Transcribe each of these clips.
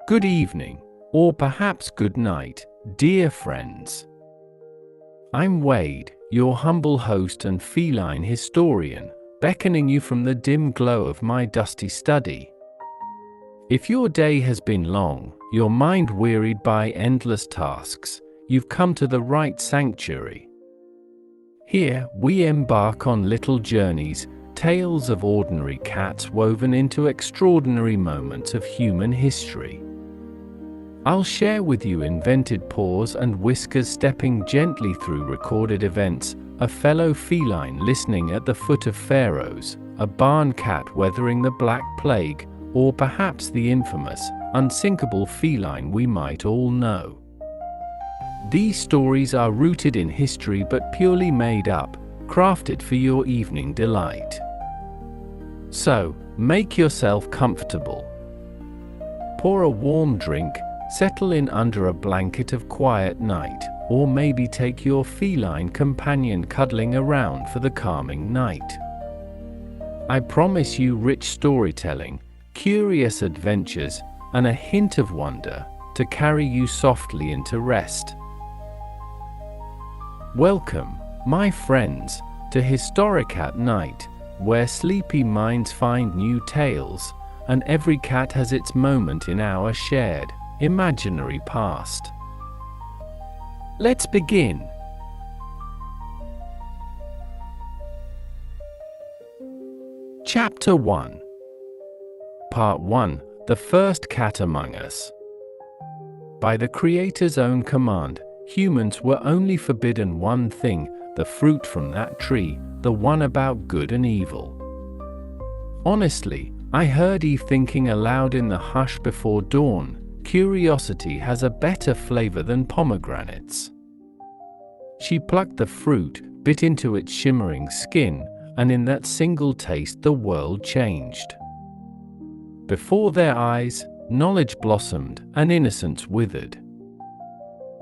Good evening, or perhaps good night, dear friends. I'm Wade, your humble host and feline historian, beckoning you from the dim glow of my dusty study. If your day has been long, your mind wearied by endless tasks, you've come to the right sanctuary. Here, we embark on little journeys, tales of ordinary cats woven into extraordinary moments of human history. I'll share with you invented paws and whiskers stepping gently through recorded events, a fellow feline listening at the foot of pharaohs, a barn cat weathering the Black Plague, or perhaps the infamous, unsinkable feline we might all know. These stories are rooted in history but purely made up, crafted for your evening delight. So, make yourself comfortable. Pour a warm drink, settle in under a blanket of quiet night, or maybe take your feline companion cuddling around for the calming night. I promise you rich storytelling, curious adventures, and a hint of wonder to carry you softly into rest. Welcome, my friends, to Historicat Night, where sleepy minds find new tales, and every cat has its moment in our shared, imaginary past. Let's begin. Chapter 1. Part 1. The First Cat Among Us. By the Creator's own command, humans were only forbidden one thing, the fruit from that tree, the one about good and evil. Honestly, I heard Eve thinking aloud in the hush before dawn, curiosity has a better flavor than pomegranates. She plucked the fruit, bit into its shimmering skin, and in that single taste the world changed. Before their eyes, knowledge blossomed and innocence withered.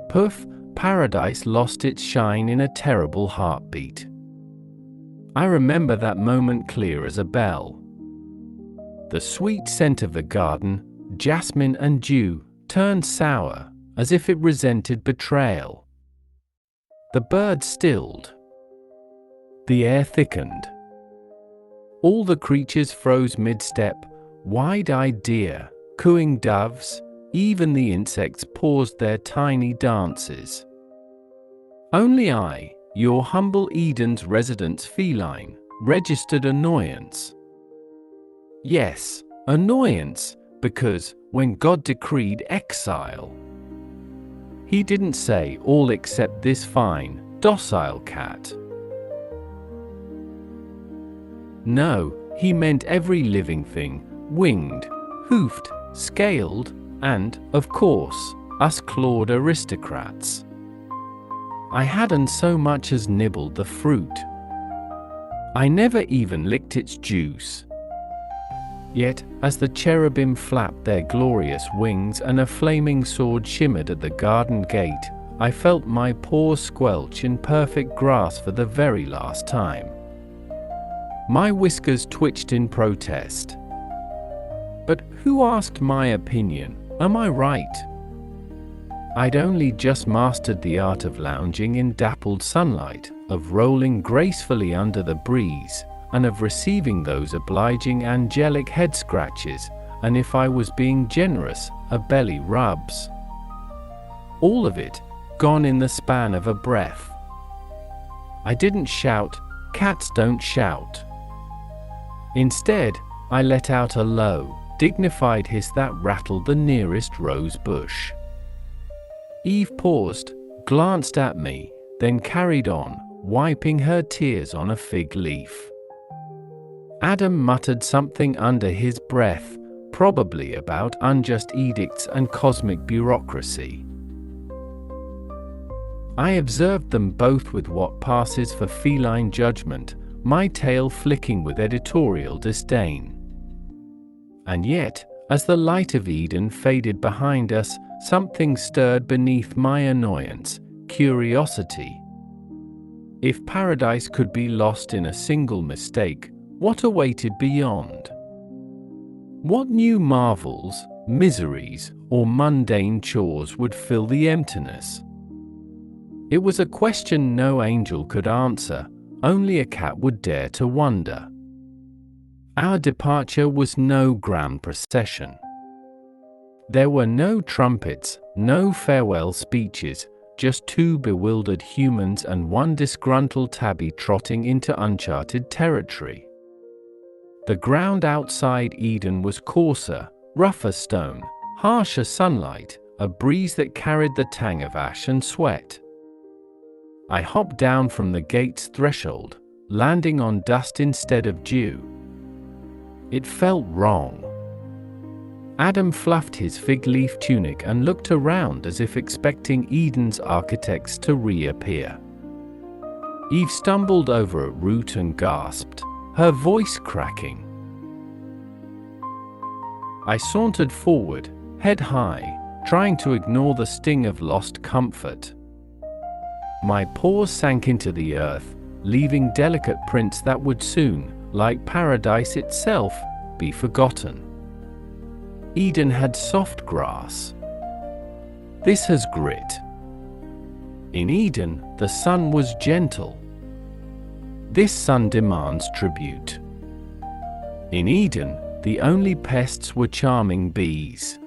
Poof, paradise lost its shine in a terrible heartbeat. I remember that moment clear as a bell. The sweet scent of the garden, jasmine and dew, turned sour, as if it resented betrayal. The birds stilled. The air thickened. All the creatures froze mid-step, wide-eyed deer, cooing doves, even the insects paused their tiny dances. Only I, your humble Eden's resident feline, registered annoyance. Yes, annoyance, because when God decreed exile, He didn't say all except this fine, docile cat. No, He meant every living thing, winged, hoofed, scaled, and, of course, us clawed aristocrats. I hadn't so much as nibbled the fruit. I never even licked its juice. Yet, as the cherubim flapped their glorious wings and a flaming sword shimmered at the garden gate, I felt my paws squelch in perfect grasp for the very last time. My whiskers twitched in protest. But who asked my opinion? Am I right? I'd only just mastered the art of lounging in dappled sunlight, of rolling gracefully under the breeze, and of receiving those obliging angelic head scratches, and if I was being generous, a belly rubs. All of it, gone in the span of a breath. I didn't shout, cats don't shout. Instead, I let out a low, dignified hiss that rattled the nearest rose bush. Eve paused, glanced at me, then carried on, wiping her tears on a fig leaf. Adam muttered something under his breath, probably about unjust edicts and cosmic bureaucracy. I observed them both with what passes for feline judgment, my tail flicking with editorial disdain. And yet, as the light of Eden faded behind us, something stirred beneath my annoyance, curiosity. If paradise could be lost in a single mistake, what awaited beyond? What new marvels, miseries, or mundane chores would fill the emptiness. It was a question no angel could answer, only a cat would dare to wonder. Our departure was no grand procession. There were no trumpets, no farewell speeches, just two bewildered humans and one disgruntled tabby trotting into uncharted territory. The ground outside Eden was coarser, rougher stone, harsher sunlight, a breeze that carried the tang of ash and sweat. I hopped down from the gate's threshold, landing on dust instead of dew. It felt wrong. Adam fluffed his fig leaf tunic and looked around as if expecting Eden's architects to reappear. Eve stumbled over a root and gasped, her voice cracking. I sauntered forward, head high, trying to ignore the sting of lost comfort. My paws sank into the earth, leaving delicate prints that would soon, like paradise itself, be forgotten. Eden had soft grass. This has grit. In Eden, the sun was gentle. This sun demands tribute. In Eden, the only pests were charming bees.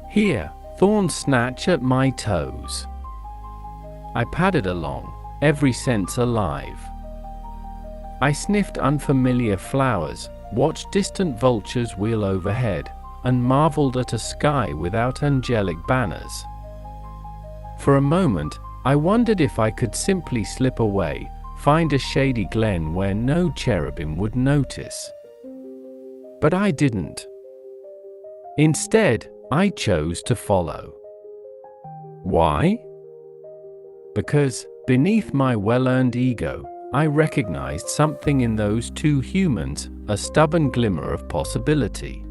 Here, thorns snatch at my toes. I padded along, every sense alive. I sniffed unfamiliar flowers, watched distant vultures wheel overhead, and marveled at a sky without angelic banners. For a moment, I wondered if I could simply slip away, find a shady glen where no cherubim would notice. But I didn't. Instead, I chose to follow. Why? Because, beneath my well-earned ego, I recognized something in those two humans, a stubborn glimmer of possibility.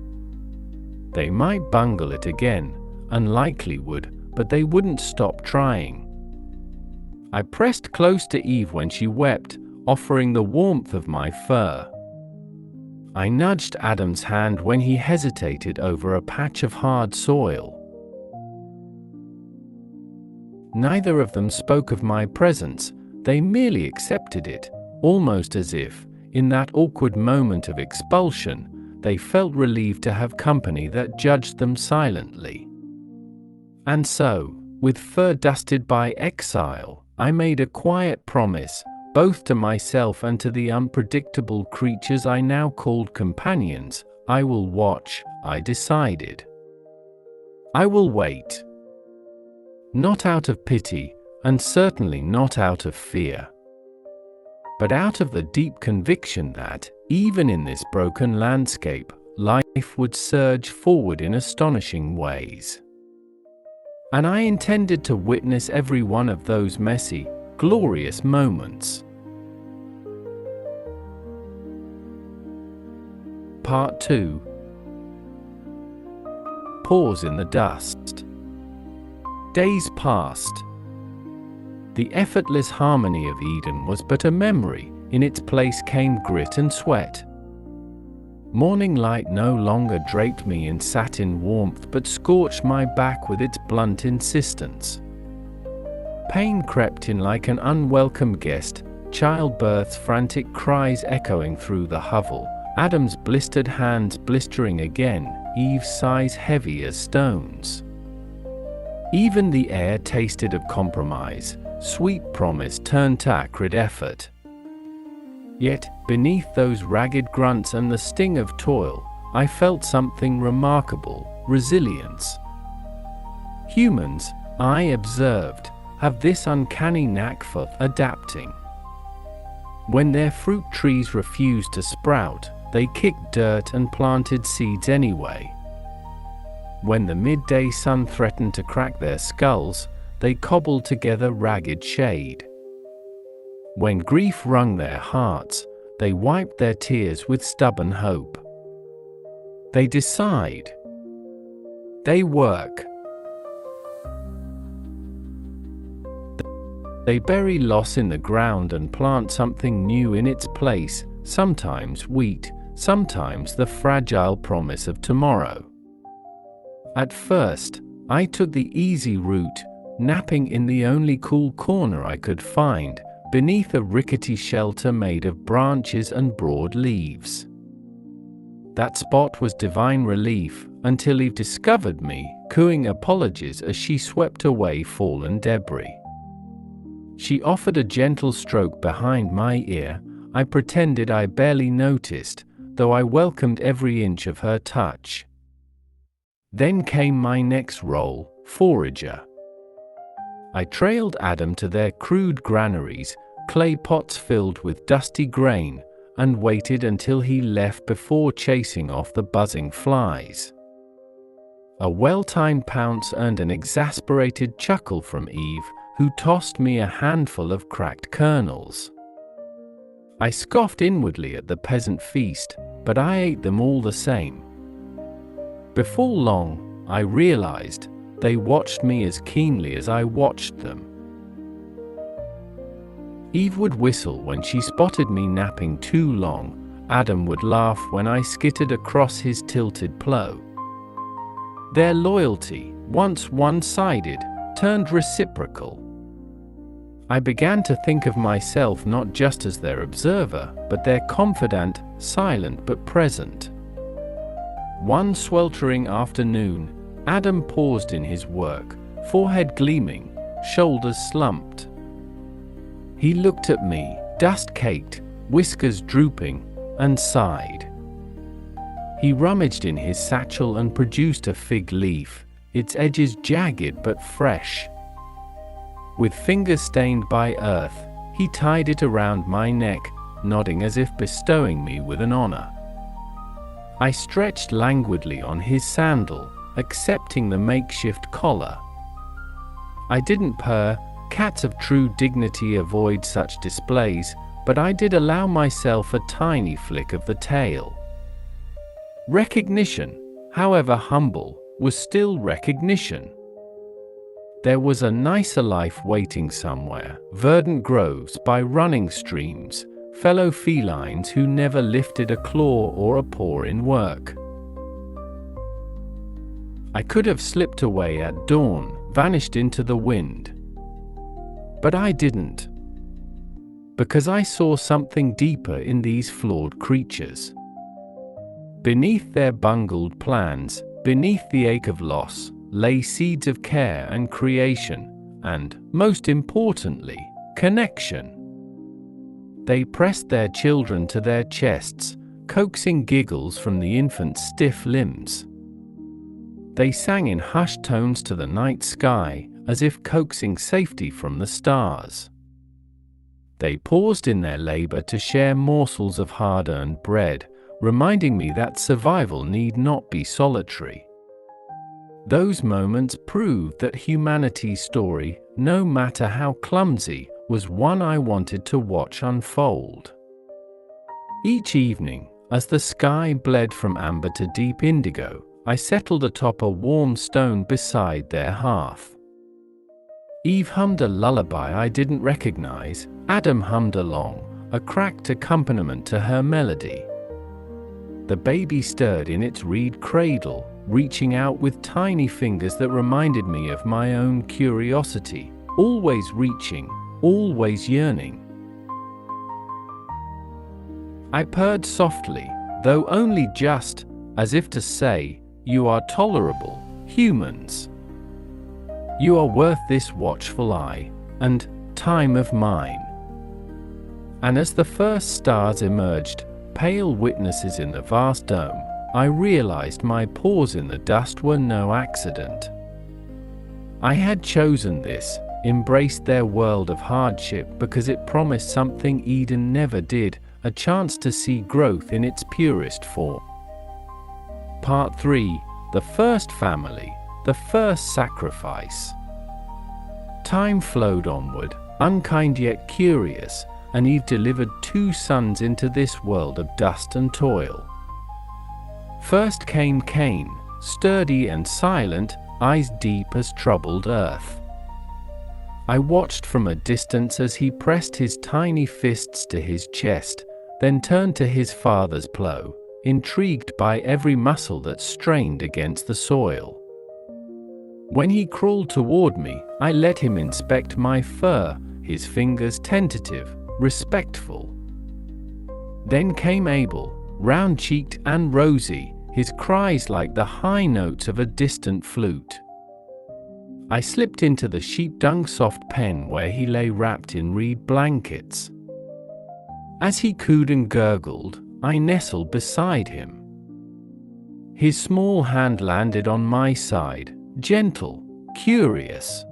They might bungle it again, unlikely would, but they wouldn't stop trying. I pressed close to Eve when she wept, offering the warmth of my fur. I nudged Adam's hand when he hesitated over a patch of hard soil. Neither of them spoke of my presence, they merely accepted it, almost as if, in that awkward moment of expulsion, they felt relieved to have company that judged them silently. And so, with fur dusted by exile, I made a quiet promise, both to myself and to the unpredictable creatures I now called companions. I will watch, I decided. I will wait. Not out of pity, and certainly not out of fear, but out of the deep conviction that, even in this broken landscape, life would surge forward in astonishing ways. And I intended to witness every one of those messy, glorious moments. Part 2. Paws in the dust. Days passed. The effortless harmony of Eden was but a memory, in its place came grit and sweat. Morning light no longer draped me in satin warmth but scorched my back with its blunt insistence. Pain crept in like an unwelcome guest, childbirth's frantic cries echoing through the hovel, Adam's blistered hands blistering again, Eve's sighs heavy as stones. Even the air tasted of compromise, sweet promise turned to acrid effort. Yet, beneath those ragged grunts and the sting of toil, I felt something remarkable, resilience. Humans, I observed, have this uncanny knack for adapting. When their fruit trees refused to sprout, they kicked dirt and planted seeds anyway. When the midday sun threatened to crack their skulls, they cobbled together ragged shade. When grief wrung their hearts, they wiped their tears with stubborn hope. They decide. They work. They bury loss in the ground and plant something new in its place, sometimes wheat, sometimes the fragile promise of tomorrow. At first, I took the easy route, napping in the only cool corner I could find, beneath a rickety shelter made of branches and broad leaves. That spot was divine relief, until Eve discovered me, cooing apologies as she swept away fallen debris. She offered a gentle stroke behind my ear. I pretended I barely noticed, though I welcomed every inch of her touch. Then came my next role, forager. I trailed Adam to their crude granaries, clay pots filled with dusty grain, and waited until he left before chasing off the buzzing flies. A well-timed pounce earned an exasperated chuckle from Eve, who tossed me a handful of cracked kernels. I scoffed inwardly at the peasant feast, but I ate them all the same. Before long, I realized they watched me as keenly as I watched them. Eve would whistle when she spotted me napping too long. Adam would laugh when I skittered across his tilted plow. Their loyalty, once one-sided, turned reciprocal. I began to think of myself not just as their observer, but their confidant, silent but present. One sweltering afternoon, Adam paused in his work, forehead gleaming, shoulders slumped. He looked at me, dust-caked, whiskers drooping, and sighed. He rummaged in his satchel and produced a fig leaf, its edges jagged but fresh. With fingers stained by earth, he tied it around my neck, nodding as if bestowing me with an honor. I stretched languidly on his sandal, accepting the makeshift collar. I didn't purr. Cats of true dignity avoid such displays, but I did allow myself a tiny flick of the tail. Recognition, however humble, was still recognition. There was a nicer life waiting somewhere, verdant groves by running streams, fellow felines who never lifted a claw or a paw in work. I could have slipped away at dawn, vanished into the wind. But I didn't. Because I saw something deeper in these flawed creatures. Beneath their bungled plans, beneath the ache of loss, lay seeds of care and creation, and, most importantly, connection. They pressed their children to their chests, coaxing giggles from the infant's stiff limbs. They sang in hushed tones to the night sky, as if coaxing safety from the stars. They paused in their labor to share morsels of hard-earned bread, reminding me that survival need not be solitary. Those moments proved that humanity's story, no matter how clumsy, was one I wanted to watch unfold. Each evening, as the sky bled from amber to deep indigo, I settled atop a warm stone beside their hearth. Eve hummed a lullaby I didn't recognize. Adam hummed along, a cracked accompaniment to her melody. The baby stirred in its reed cradle, reaching out with tiny fingers that reminded me of my own curiosity, always reaching, always yearning. I purred softly, though only just, as if to say, "You are tolerable, humans. You are worth this watchful eye, and time of mine." And as the first stars emerged, pale witnesses in the vast dome, I realized my paws in the dust were no accident. I had chosen this, embraced their world of hardship because it promised something Eden never did, a chance to see growth in its purest form. Part 3. The First Family, the First Sacrifice. Time flowed onward, unkind yet curious, and Eve delivered 2 sons into this world of dust and toil. First came Cain, sturdy and silent, eyes deep as troubled earth. I watched from a distance as he pressed his tiny fists to his chest, then turned to his father's plow, intrigued by every muscle that strained against the soil. When he crawled toward me, I let him inspect my fur, his fingers tentative, respectful. Then came Abel, round-cheeked and rosy, his cries like the high notes of a distant flute. I slipped into the sheep-dung soft pen where he lay wrapped in reed blankets. As he cooed and gurgled, I nestled beside him. His small hand landed on my side, gentle, curious.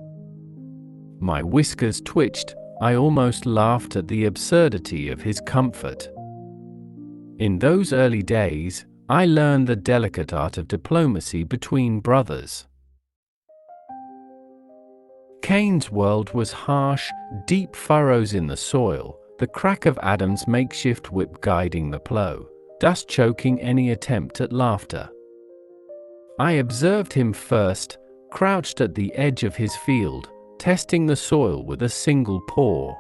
My whiskers twitched, I almost laughed at the absurdity of his comfort. In those early days, I learned the delicate art of diplomacy between brothers. Cain's world was harsh, deep furrows in the soil, the crack of Adam's makeshift whip guiding the plow, dust choking any attempt at laughter. I observed him first, crouched at the edge of his field, testing the soil with a single paw.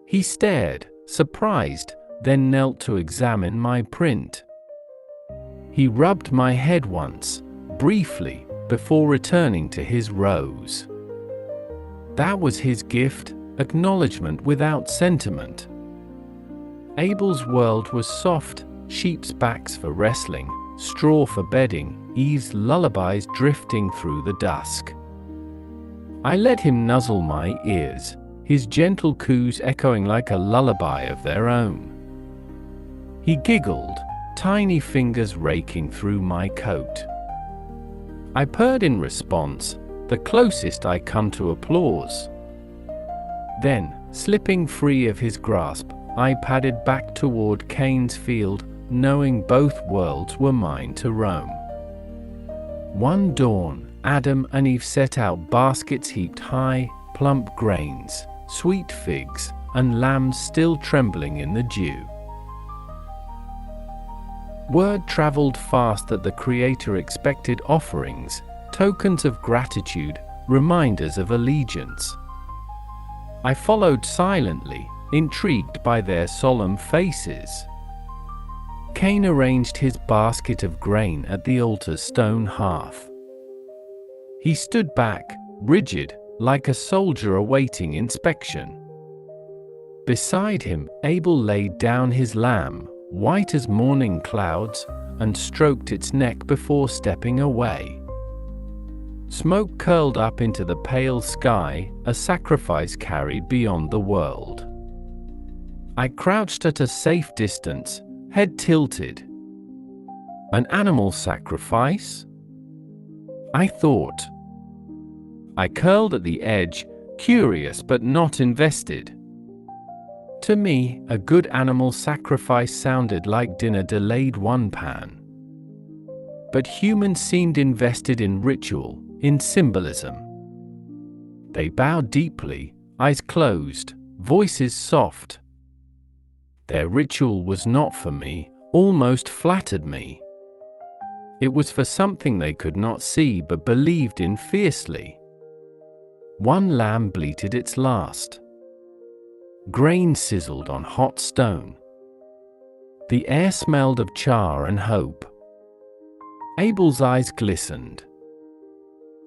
He stared, surprised, then knelt to examine my print. He rubbed my head once, briefly, before returning to his rows. That was his gift, acknowledgement without sentiment. Abel's world was soft, sheep's backs for wrestling, straw for bedding, Eve's lullabies drifting through the dusk. I let him nuzzle my ears, his gentle coos echoing like a lullaby of their own. He giggled, tiny fingers raking through my coat. I purred in response, the closest I come to applause. Then, slipping free of his grasp, I padded back toward Cain's field, knowing both worlds were mine to roam. One dawn, Adam and Eve set out baskets heaped high, plump grains, sweet figs, and lambs still trembling in the dew. Word traveled fast that the Creator expected offerings, tokens of gratitude, reminders of allegiance. I followed silently, intrigued by their solemn faces. Cain arranged his basket of grain at the altar's stone hearth. He stood back, rigid, like a soldier awaiting inspection. Beside him, Abel laid down his lamb, white as morning clouds, and stroked its neck before stepping away. Smoke curled up into the pale sky, a sacrifice carried beyond the world. I crouched at a safe distance, head tilted. An animal sacrifice? I thought. I curled at the edge, curious but not invested. To me, a good animal sacrifice sounded like dinner delayed one pan. But humans seemed invested in ritual, in symbolism. They bowed deeply, eyes closed, voices soft. Their ritual was not for me, almost flattered me. It was for something they could not see but believed in fiercely. One lamb bleated its last. Grain sizzled on hot stone. The air smelled of char and hope. Abel's eyes glistened.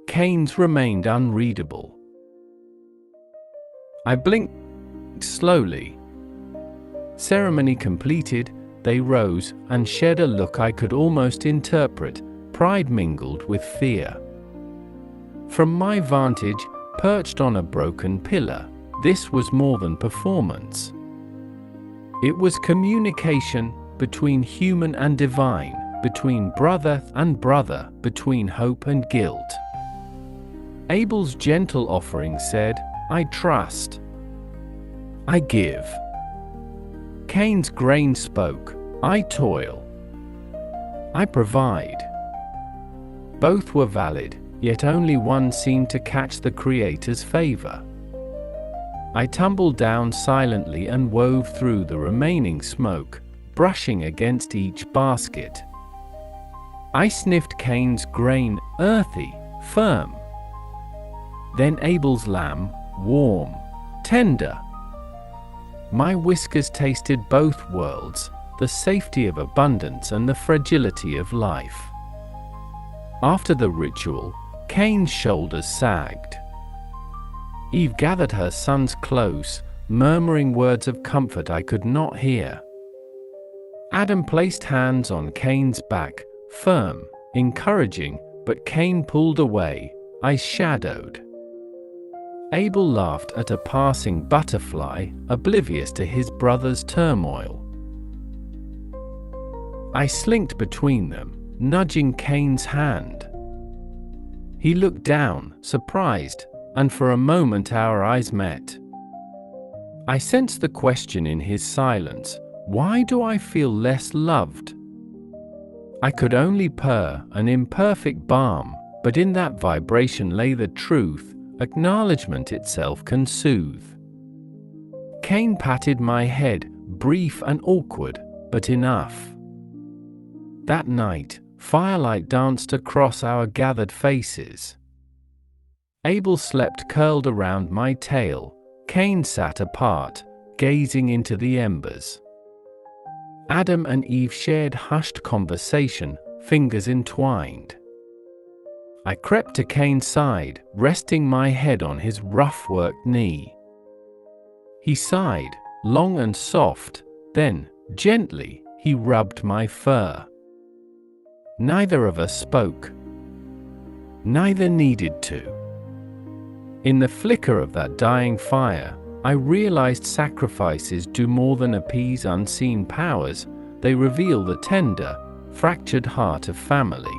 Cain's remained unreadable. I blinked slowly. Ceremony completed, they rose and shed a look I could almost interpret, pride mingled with fear. From my vantage, perched on a broken pillar, this was more than performance. It was communication between human and divine, between brother and brother, between hope and guilt. Abel's gentle offering said, I trust. I give. Cain's grain spoke, I toil. I provide. Both were valid, yet only one seemed to catch the Creator's favor. I tumbled down silently and wove through the remaining smoke, brushing against each basket. I sniffed Cain's grain, earthy, firm. Then Abel's lamb, warm, tender. My whiskers tasted both worlds, the safety of abundance and the fragility of life. After the ritual, Cain's shoulders sagged. Eve gathered her sons close, murmuring words of comfort I could not hear. Adam placed hands on Cain's back, firm, encouraging, but Cain pulled away, eyes shadowed. Abel laughed at a passing butterfly, oblivious to his brother's turmoil. I slinked between them, nudging Cain's hand. He looked down, surprised, and for a moment our eyes met. I sensed the question in his silence, why do I feel less loved? I could only purr, an imperfect balm, but in that vibration lay the truth, acknowledgement itself can soothe. Cain patted my head, brief and awkward, but enough. That night, firelight danced across our gathered faces. Abel slept curled around my tail, Cain sat apart, gazing into the embers. Adam and Eve shared hushed conversation, fingers entwined. I crept to Cain's side, resting my head on his rough-worked knee. He sighed, long and soft, then, gently, he rubbed my fur. Neither of us spoke. Neither needed to. In the flicker of that dying fire, I realized sacrifices do more than appease unseen powers, they reveal the tender, fractured heart of family.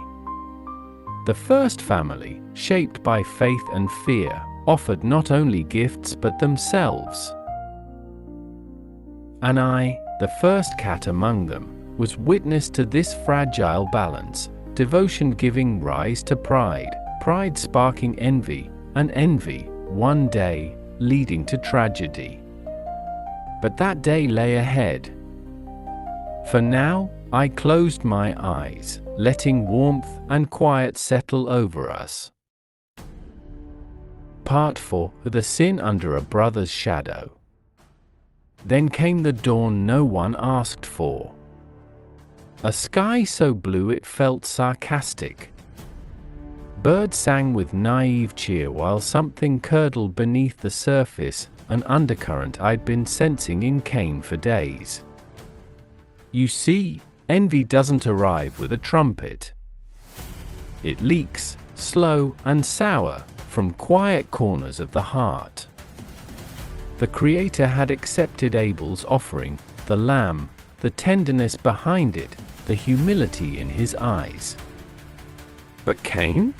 The first family, shaped by faith and fear, offered not only gifts but themselves. And I, the first cat among them, was witness to this fragile balance, devotion giving rise to pride, pride sparking envy, and envy, one day, leading to tragedy. But that day lay ahead. For now, I closed my eyes, letting warmth and quiet settle over us. Part 4. The Sin Under a Brother's Shadow. Then came the dawn no one asked for. A sky so blue it felt sarcastic. Birds sang with naive cheer while something curdled beneath the surface, an undercurrent I'd been sensing in Cain for days. You see, envy doesn't arrive with a trumpet. It leaks, slow and sour, from quiet corners of the heart. The Creator had accepted Abel's offering, the lamb, the tenderness behind it, the humility in his eyes. But Cain?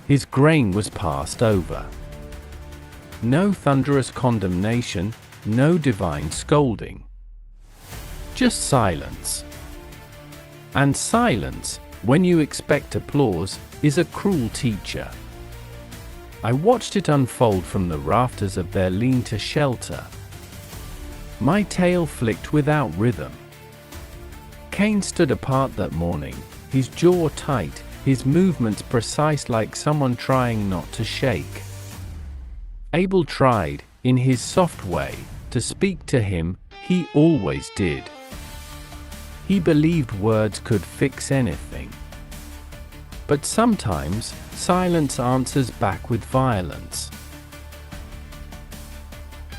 His grain was passed over. No thunderous condemnation, no divine scolding. Just silence. And silence, when you expect applause, is a cruel teacher. I watched it unfold from the rafters of their lean-to shelter. My tail flicked without rhythm. Cain stood apart that morning, his jaw tight, his movements precise like someone trying not to shake. Abel tried, in his soft way, to speak to him, he always did. He believed words could fix anything. But sometimes, silence answers back with violence.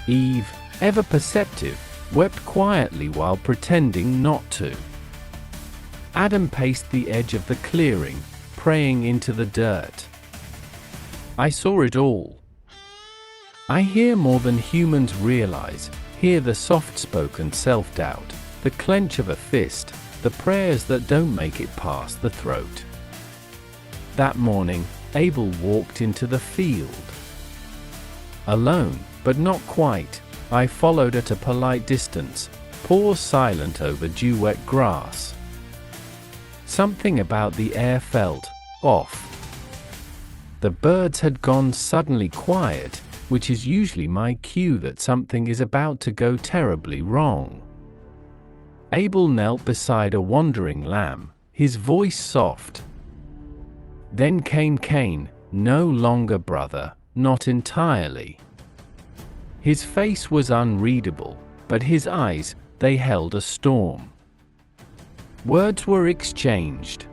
Eve, ever perceptive, wept quietly while pretending not to. Adam paced the edge of the clearing, praying into the dirt. I saw it all. I hear more than humans realize, hear the soft-spoken self-doubt, the clench of a fist, the prayers that don't make it past the throat. That morning, Abel walked into the field. Alone, but not quite, I followed at a polite distance, paws silent over dew-wet grass. Something about the air felt off. The birds had gone suddenly quiet, which is usually my cue that something is about to go terribly wrong. Abel knelt beside a wandering lamb, his voice soft. Then came Cain, no longer brother, not entirely. His face was unreadable, but his eyes, they held a storm. Words were exchanged.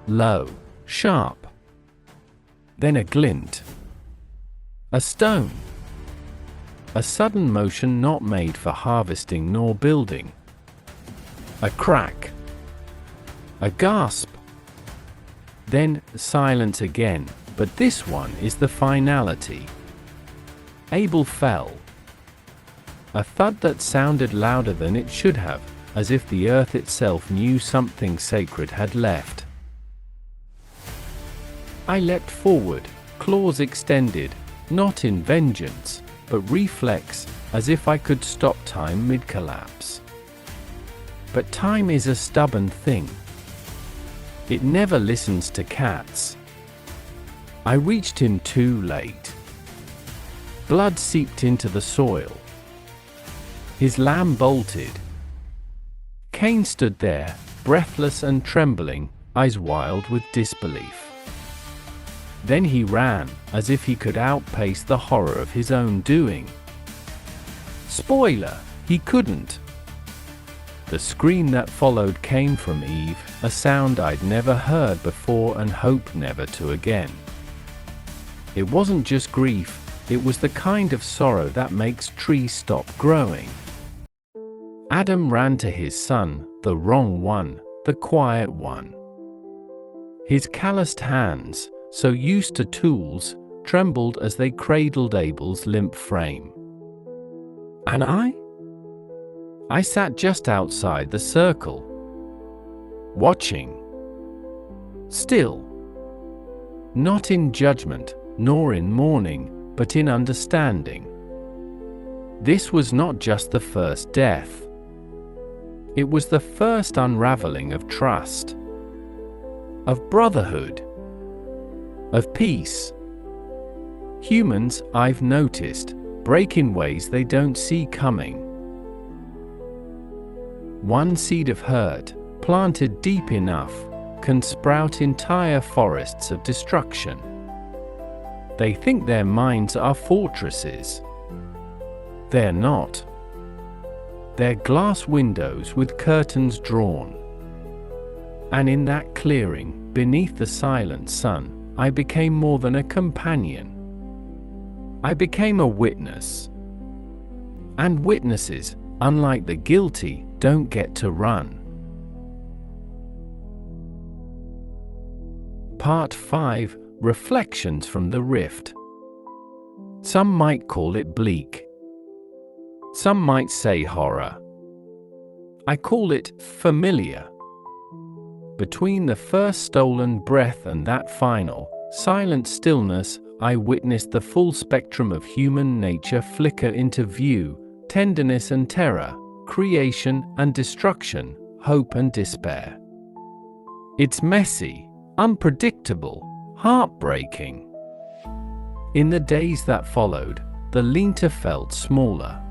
Low, sharp, Then a glint. A stone. A sudden motion not made for harvesting nor building. A crack. A gasp. Then silence again, but this one is the finality. Abel fell. A thud that sounded louder than it should have, as if the earth itself knew something sacred had left. I leapt forward, claws extended, not in vengeance, but reflex, as if I could stop time mid-collapse. But time is a stubborn thing. It never listens to cats. I reached him too late. Blood seeped into the soil. His lamb bolted. Cain stood there, breathless and trembling, eyes wild with disbelief. Then he ran, as if he could outpace the horror of his own doing. Spoiler, he couldn't. The scream that followed came from Eve, a sound I'd never heard before and hope never to again. It wasn't just grief, it was the kind of sorrow that makes trees stop growing. Adam ran to his son, the wrong one, the quiet one. His calloused hands, so used to tools, trembled as they cradled Abel's limp frame. And I sat just outside the circle, watching. Still. Not in judgment, nor in mourning, but in understanding. This was not just the first death. It was the first unraveling of trust, of brotherhood, of peace. Humans, I've noticed, break in ways they don't see coming. One seed of hurt, planted deep enough, can sprout entire forests of destruction. They think their minds are fortresses. They're not. They're glass windows with curtains drawn. And in that clearing, beneath the silent sun, I became more than a companion. I became a witness. And witnesses, unlike the guilty, don't get to run. Part 5. Reflections from the Rift. Some might call it bleak. Some might say horror. I call it familiar. Between the first stolen breath and that final, silent stillness, I witnessed the full spectrum of human nature flicker into view, tenderness and terror, creation and destruction, hope and despair. It's messy, unpredictable, heartbreaking. In the days that followed, the linter felt smaller.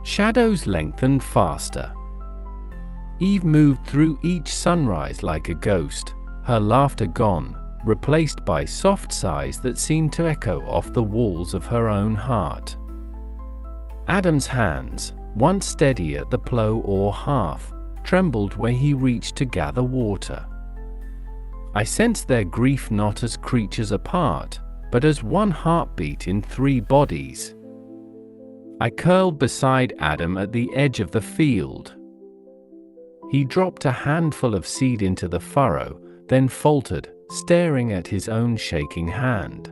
Shadows lengthened faster. Eve moved through each sunrise like a ghost, her laughter gone, replaced by soft sighs that seemed to echo off the walls of her own heart. Adam's hands, once steady at the plow or hearth, trembled where he reached to gather water. I sensed their grief not as creatures apart, but as one heartbeat in three bodies. I curled beside Adam at the edge of the field. He dropped a handful of seed into the furrow, then faltered, staring at his own shaking hand.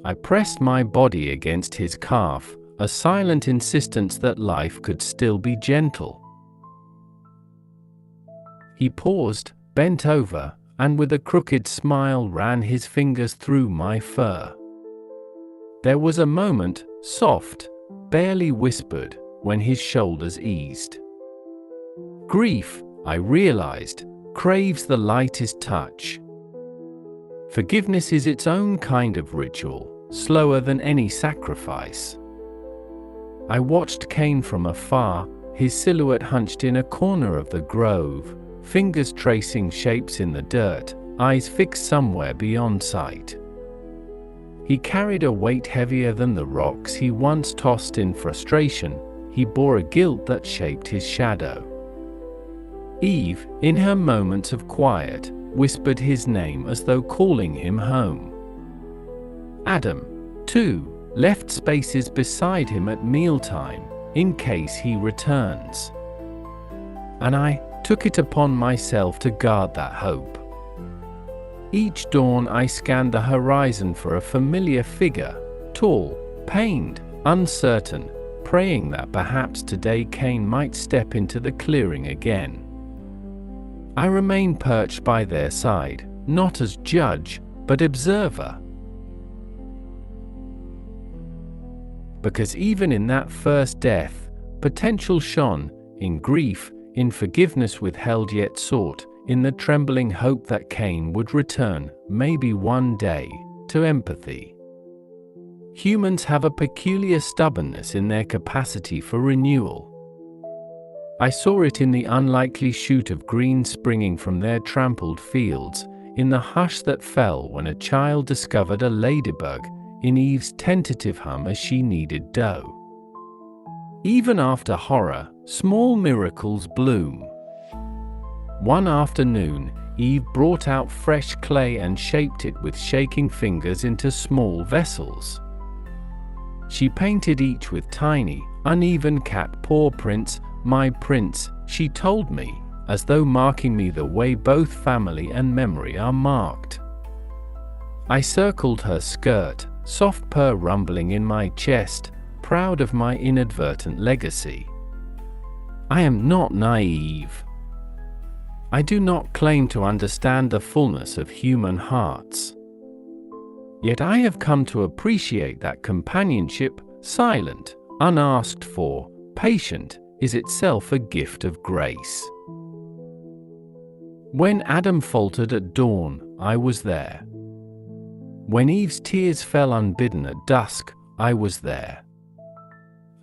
I pressed my body against his calf, a silent insistence that life could still be gentle. He paused, bent over, and with a crooked smile ran his fingers through my fur. There was a moment, soft, barely whispered, when his shoulders eased. Grief, I realized, craves the lightest touch. Forgiveness is its own kind of ritual, slower than any sacrifice. I watched Cain from afar, his silhouette hunched in a corner of the grove, fingers tracing shapes in the dirt, eyes fixed somewhere beyond sight. He carried a weight heavier than the rocks he once tossed in frustration. He bore a guilt that shaped his shadow. Eve, in her moments of quiet, whispered his name as though calling him home. Adam, too, left spaces beside him at mealtime, in case he returns. And I took it upon myself to guard that hope. Each dawn I scanned the horizon for a familiar figure, tall, pained, uncertain, praying that perhaps today Cain might step into the clearing again. I remained perched by their side, not as judge, but observer. Because even in that first death, potential shone, in grief, in forgiveness withheld yet sought, in the trembling hope that Cain would return, maybe one day, to empathy. Humans have a peculiar stubbornness in their capacity for renewal. I saw it in the unlikely shoot of green springing from their trampled fields, in the hush that fell when a child discovered a ladybug, in Eve's tentative hum as she kneaded dough. Even after horror, small miracles bloom. One afternoon, Eve brought out fresh clay and shaped it with shaking fingers into small vessels. She painted each with tiny, uneven cat paw prints. My prints, she told me, as though marking me the way both family and memory are marked. I circled her skirt, soft purr rumbling in my chest, proud of my inadvertent legacy. I am not naive. I do not claim to understand the fullness of human hearts. Yet I have come to appreciate that companionship, silent, unasked for, patient, is itself a gift of grace. When Adam faltered at dawn, I was there. When Eve's tears fell unbidden at dusk, I was there.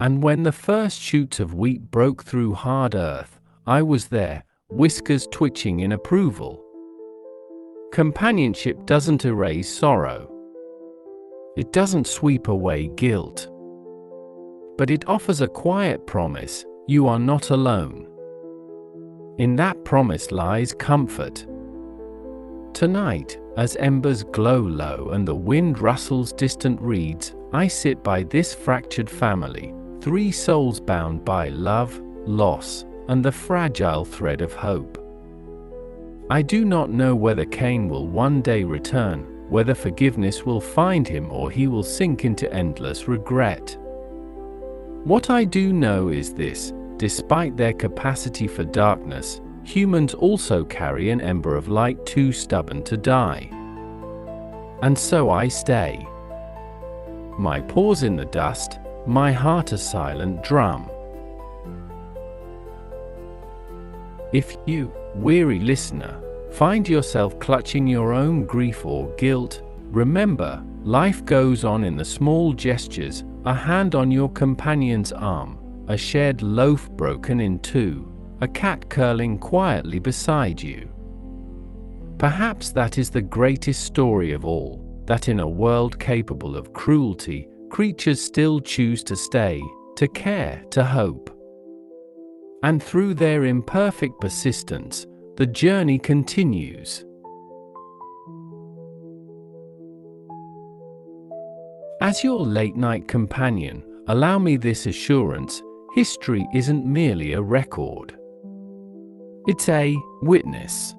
And when the first shoots of wheat broke through hard earth, I was there, whiskers twitching in approval. Companionship doesn't erase sorrow. It doesn't sweep away guilt. But it offers a quiet promise: you are not alone. In that promise lies comfort. Tonight, as embers glow low and the wind rustles distant reeds, I sit by this fractured family, three souls bound by love, loss, and the fragile thread of hope. I do not know whether Cain will one day return, whether forgiveness will find him or he will sink into endless regret. What I do know is this: despite their capacity for darkness, humans also carry an ember of light too stubborn to die. And so I stay. My paws in the dust, my heart a silent drum. If you, weary listener, find yourself clutching your own grief or guilt, remember, life goes on in the small gestures: a hand on your companion's arm, a shared loaf broken in two, a cat curling quietly beside you. Perhaps that is the greatest story of all, that in a world capable of cruelty, creatures still choose to stay, to care, to hope. And through their imperfect persistence, the journey continues. As your late-night companion, allow me this assurance: history isn't merely a record. It's a witness.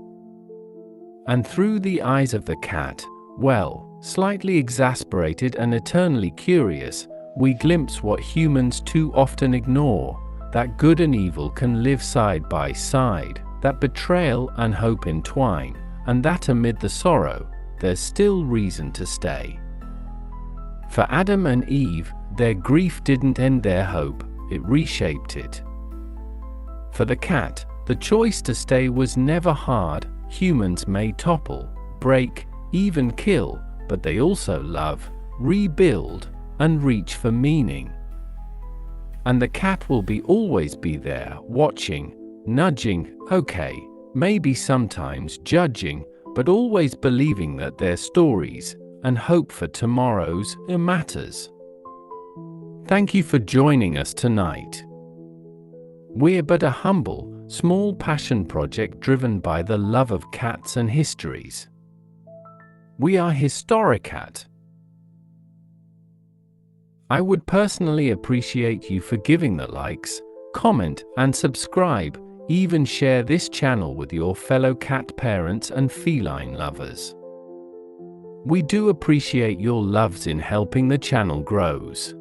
And through the eyes of the cat, well, slightly exasperated and eternally curious, we glimpse what humans too often ignore: that good and evil can live side by side, that betrayal and hope entwine, and that amid the sorrow, there's still reason to stay. For Adam and Eve, their grief didn't end their hope, it reshaped it. For the cat, the choice to stay was never hard. Humans may topple, break, even kill, but they also love, rebuild, and reach for meaning. And the cat will always be there, watching, nudging, okay, maybe sometimes judging, but always believing that their stories, and hope for tomorrows, matters. Thank you for joining us tonight. We're but a humble, small passion project driven by the love of cats and histories. We are Historicat. I would personally appreciate you for giving the likes, comment, and subscribe, even share this channel with your fellow cat parents and feline lovers. We do appreciate your loves in helping the channel grows.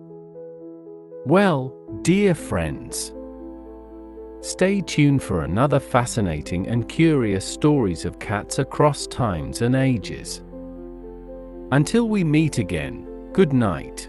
Well, dear friends, stay tuned for another fascinating and curious stories of cats across times and ages. Until we meet again, good night.